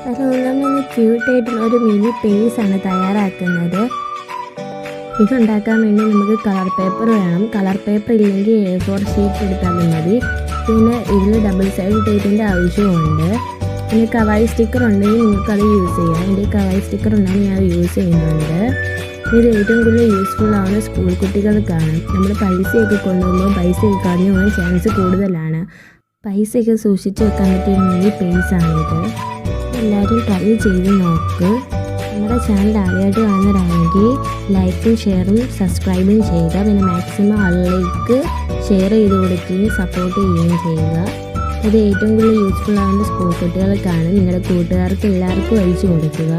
Hello, നമ്മൾ ക്യൂട്ടായിട്ടുള്ള ഒരു mini പേസാണ് തയ്യാറാക്കുന്നത്. ഇതുണ്ടാക്കാൻ വേണ്ടി നമുക്ക് കളർ പേപ്പർ വേണം. കളർ പേപ്പർ ഇല്ലെങ്കിൽ A4 ഷീറ്റ് എടുത്താലും മതി. പിന്നെ ഇതിൽ ഡബിൾ സൈഡ് ടേപ്പിൻ്റെ ആവശ്യമുണ്ട്. പിന്നെ കവായി സ്റ്റിക്കർ ഉണ്ടെങ്കിൽ നിങ്ങൾക്കത് യൂസ് ചെയ്യാം. എൻ്റെ കവായി സ്റ്റിക്കർ ഉണ്ടെങ്കിൽ ഞാൻ യൂസ് ചെയ്യുന്നുണ്ട്. ഇത് ഏറ്റവും കൂടുതൽ യൂസ്ഫുൾ ആവുന്ന സ്കൂൾ കുട്ടികൾക്കാണ്. നമ്മൾ പൈസയൊക്കെ കൊണ്ടുപോകുമ്പോൾ പൈസയൊക്കെ കളഞ്ഞു പോകാൻ ചാൻസ് കൂടുതലാണ്. പൈസയൊക്കെ സൂക്ഷിച്ച് വെക്കാൻ പറ്റിയ മിനി പേസാണിത്. എല്ലാവരും ട്രൈ ചെയ്ത് നോക്ക്. നമ്മുടെ ചാനൽ ആദ്യമായിട്ട് കാണുന്നവരാണെങ്കിൽ ലൈക്കും ഷെയറും സബ്സ്ക്രൈബും ചെയ്യുക. പിന്നെ മാക്സിമം ആളുകളിലേക്ക് ഷെയർ ചെയ്ത് കൊടുക്കുകയും സപ്പോർട്ട് ചെയ്യുകയും ചെയ്യുക. ഇത് ഏറ്റവും കൂടുതൽ യൂസ്ഫുൾ ആവുന്ന സ്കൂൾ കുട്ടികൾക്കാണ്. നിങ്ങളുടെ കൂട്ടുകാർക്ക് എല്ലാവർക്കും അയച്ചു കൊടുക്കുക.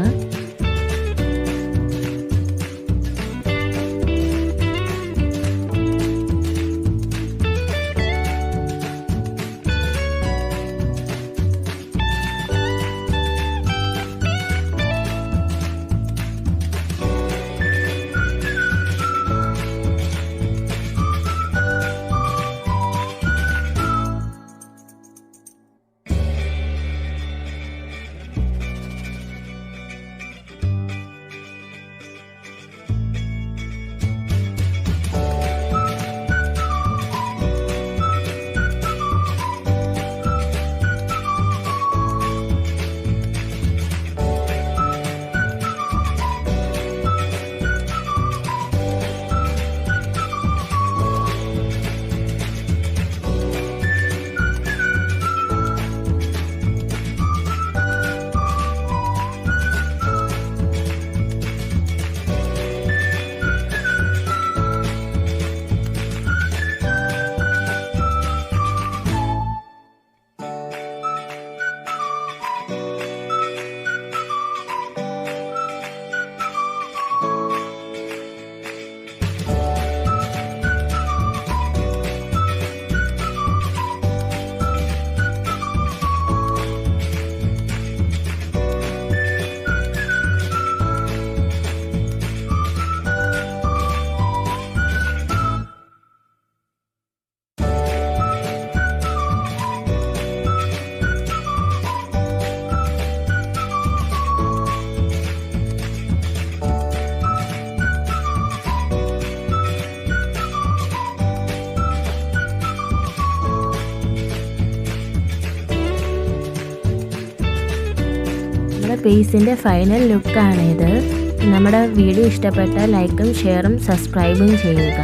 പേസിൻ്റെ ഫൈനൽ ലുക്കാണിത്. നമ്മുടെ വീഡിയോ ഇഷ്ടപ്പെട്ടാൽ ലൈക്കും ഷെയറും സബ്സ്ക്രൈബും ചെയ്യുക.